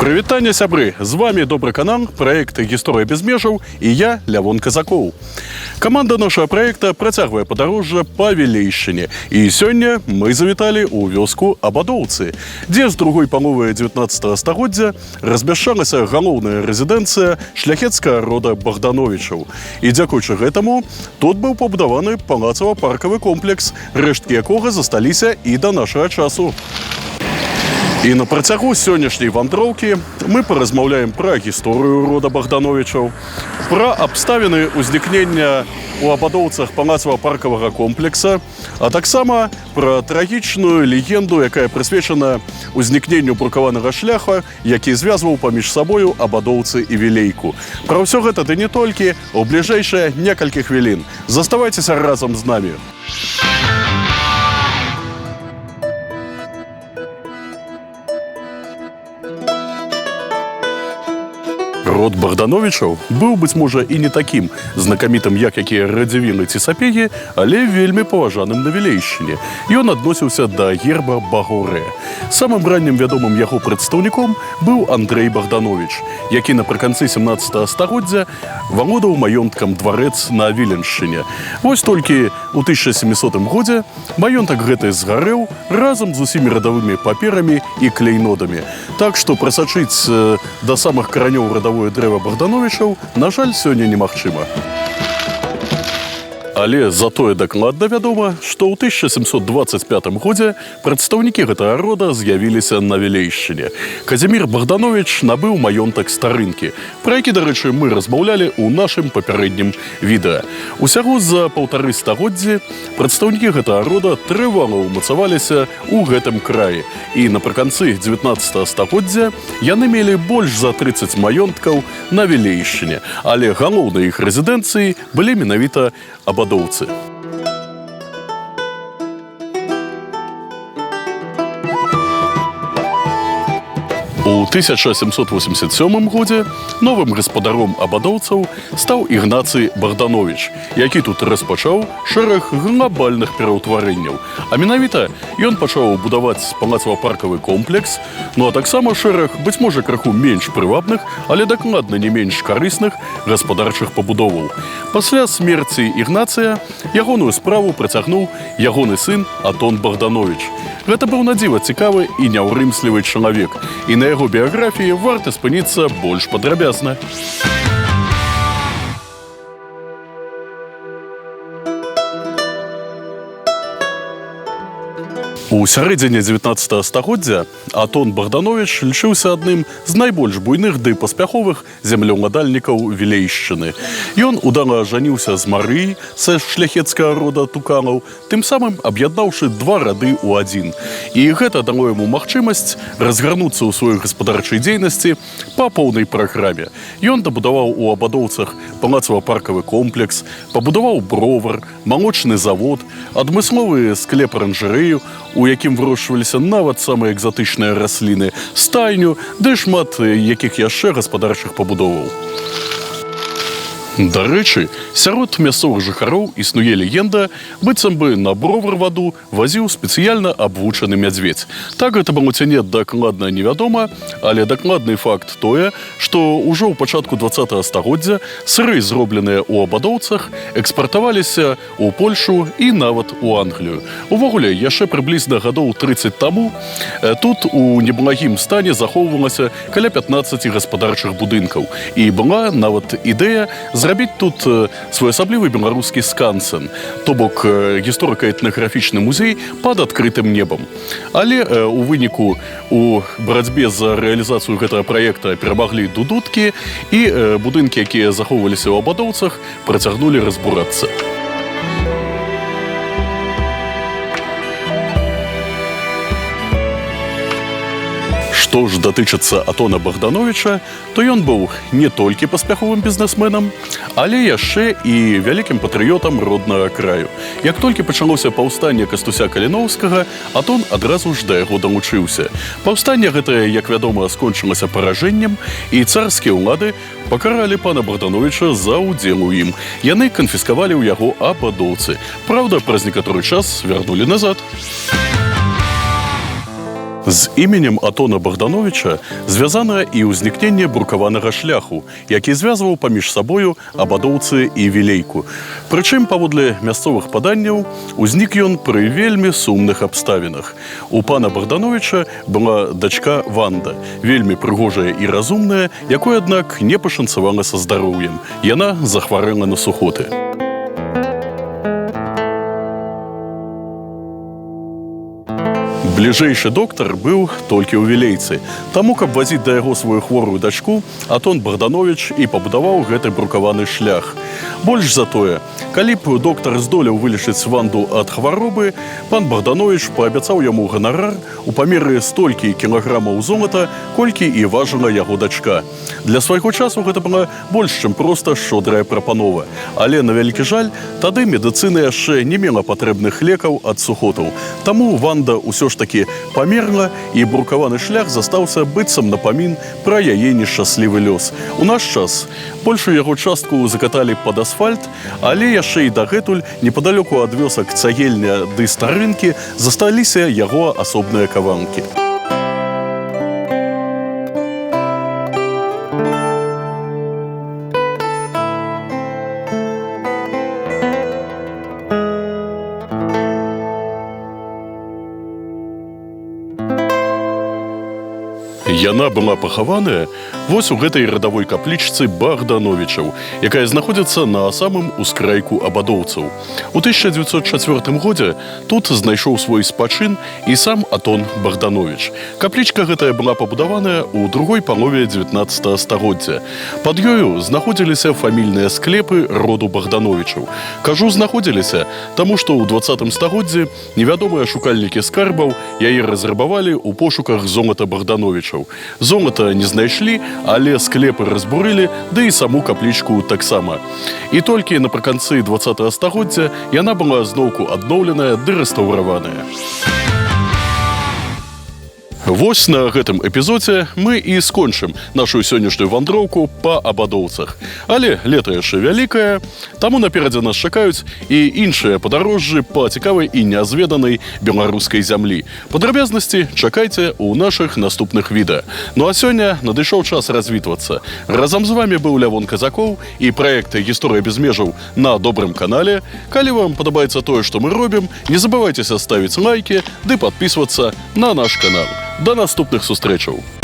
Прывітанне, сябры! З вами добры канал, проект «Гісторыя без межаў» і я, Лявон Казакоў. Каманда нашага проекта працягвае падарожжа па Вілейшчыне. І сёння мы завіталі ў вёску Абадоўцы, дзе з другой паловы 19 стагоддзя размяшчалася галоўная рэзідэнцыя шляхецкага рода Богдановичаў. І дзякуючы гэтаму тут быў пабудаваны палацава-паркавы комплекс, рэшткі якога засталіся і да нашага часу. І на працягу сённяшняй вандроўкі мы паразмаўляем пра гісторыю рода Богдановичаў, пра абставіны ўзнікнення у Абадоўцах палацава-паркавага комплекса, а таксама пра трагічную легенду, якая прысвечана ўзнікненню брукаванага шляха, які звязваў паміж сабою Абадоўцы і Вілейку. Пра ўсё гэта ды не толькі ў бліжэйшыя некалькі хвілін. Заставайцеся разам з намі. Род Богдановичаў быў, быць можа, і не такім знакамітым, як якія радзівілы ці сапегі, але вельмі паважаным на Вілейшчыне. Ён адносіўся да герба Багоре. Самым раннім вядомым яго прадстаўніком быў Андрэй Богданович, які напрыканцы 17 стагоддзя валодаў маёнткам дварэц на Віленшчыне. Вось толькі ў 1700 годзе маёнтак гэты згарэў разам з усімі радавымі паперамі і клейнодамі. Так што прасачыць да самых каранёў радавой дрэва Богдановичаў, на жаль, сёння немагчыма. Але затое дакладна вядома, што ў 1725 годзе прадстаўнікі гэтага рода з'явіліся на Вілейшчыне. Казімір Богданович набыў маёнтак Старынкі, пра які, дарэчы, мы размаўлялі ў нашым папярэднім відэа. Усяго за 1,5 стагоддзі прадстаўнікі гэтага рода трывала ўмацаваліся ў гэтым краі. І напрыканцы 19 стагоддзя яны мелі больш за 30 маёнткаў на Вілейшчыне, але галоўнай іх рэзідэнцыяй былі менавіта Абадоўцы. У 1787 годзе новым гаспадаром абадоўцаў стаў Ігнацый Богданович, які тут распачаў шэраг глобальных пераўтварэнняў. А менавіта ён пачаў будаваць палацава-паркавы комплекс, ну а таксама шэраг, быць можа, крыху менш прывабных, але дакладна не менш карысных гаспадарчых пабудоваў. Пасля смерці Ігнацыя ягоную справу працягнуў ягоны сын Атон Богданович. Гэта быў надзіва цікавы і няўрымслівы чалавек, і на яго біяграфіі варта спыніцца больш падрабязна. У сярэдзіне 19 стагоддзя Атон Богданович лічыўся адным з найбольш буйных ды паспяховых землеўладальнікаў Вілейшчыны. Ён удала ажаніўся з Марыяй са шляхецкага рода Туканаў, тым самым аб'яднаўшы два рады ў адзін. І гэта дало яму магчымасць разгарнуцца ў сваёй гаспадарчай дзейнасці па поўнай праграме. Ён дабудаваў у Абадоўцах палацава-паркавы комплекс, пабудаваў бровар, малочны завод, адмысловы склеп-аранжарэю, у якім вырошчваліся нават самыя экзатычныя расліны, стайню, ды шмат якіх яшчэ гаспадарчых пабудоваў. Дарэчы, сярод мясцовых жыхароў існуе легенда, быццам бы на бровар ваду вазіў спецыяльна абвучаны мядзведзь. Так гэта было ці не дакладна невядома, але дакладны факт тое, што ўжо ў пачатку 20 стагоддзя сыры, зробленыя ў Абадоўцах, экспартаваліся ў Польшу і нават у Англію. Увогуле, яшчэ прыблізна гадоў 30 таму тут у неблагім стане захоўвалася каля 15 гаспадарчых будынкаў. І была нават ідэя зрабіць тут своеасаблівы беларускі скансен, то бок гісторыка-этнаграфічны музей пад адкрытым небам. Але у выніку у барацьбе за рэалізацыю гэтага праекта перамаглі дудуткі, і будынкі, якія захоўваліся ў Абадоўцах, працягнулі разбурацца. Што ж датычыцца Атона Богдановича, то ён быў не толькі паспяховым бізнесменам, але яшчэ і вялікім патрыётам роднага краю. Як толькі пачалося паўстанне Кастуся Каліноўскага, Атон адразу ж да яго далучыўся. Паўстанне гэтае, як вядома, скончылася паражэннем, і царскія ўлады пакаралі пана Богдановича за ўдзел у ім. Яны канфіскавалі ў яго Абадоўцы. Праўда, праз некаторы час вярнулі назад. З іменем Атона Богдановича звязана і ўзнікненне брукаванага шляху, які звязваў паміж сабою абадоўцы і вілейку. Прычым, паводле мясцовых паданняў, узнік ён пры вельмі сумных абставінах. У пана Богдановича была дачка Ванда, вельмі прыгожая і разумная, якой, аднак, не пашанцавала са здароўем. Яна захварэла на сухоты. Бліжэйшы доктар быў толькі ў вілейцы. Таму, каб вазіць да яго сваю хворую дачку, Атон Богданович і пабудаваў гэты брукаваны шлях. Больш за тое, калі б доктар здолеў вылечыць Ванду ад хваробы, пан Богданович паабяцаў яму ганарар у памеры столькі кілаграмаў золата, колькі і важыла яго дачка. Для свайго часу гэта была больш чым проста шчодрая прапанова. Але, на вялікі жаль, тады медыцына яшчэ не мела патрэбных лекаў ад сухотаў. Таму Ванда ўсё ж такі памерла, і брукаваны шлях застаўся быццам напамін пра яе нешчаслівы лёс. У наш час большую яго частку закаталі пад асфальт, але яшчэ і дагэтуль непадалёку ад вёсак Цагельня ды Старынкі засталіся яго асобныя каванкі. Яна была пахаваная вось у гэтай радавой каплічцы Богдановичаў, якая знаходзіцца на самым ускрайку абадоўцаў. У 1904 годзе тут знайшоў свой спачын і сам Атон Богданович. Каплічка гэтая была пабудаваная ў другой палове 19 стагоддзя. Пад ёю знаходзіліся фамільныя склепы роду Богдановичаў. Кажу знаходзіліся, таму што ў 20 стагоддзі невядомыя шукальнікі скарбаў яе разрабавалі ў пошуках золата Богдановичаў. Золата не знайшлі, але склепы разбурылі, ды і саму каплічку таксама. І толькі напрыканцы 20 стагоддзя яна была зноўку адноўленая ды рэстаўраваная. Вось на гэтым эпізодзе мы і скончым нашу сённяшнюю вандроўку па абадоўцах. Але лета яшчэ вялікае, таму наперадзе нас чакаюць і іншыя падарожжы па цікавай і нязведанай беларускай зямлі. Падрабязнасці чакайце ў нашых наступных відэа. Ну а сёння надышоў час развітвацца. Разам з вамі быў Лявон Казакоў і праект «Гісторыя без межаў» на добрым канале. Калі вам падабаецца тое, што мы робім, не забывайцеся ставіць лайкі ды падпісвацца на наш канал. До наступных сустрэчаў!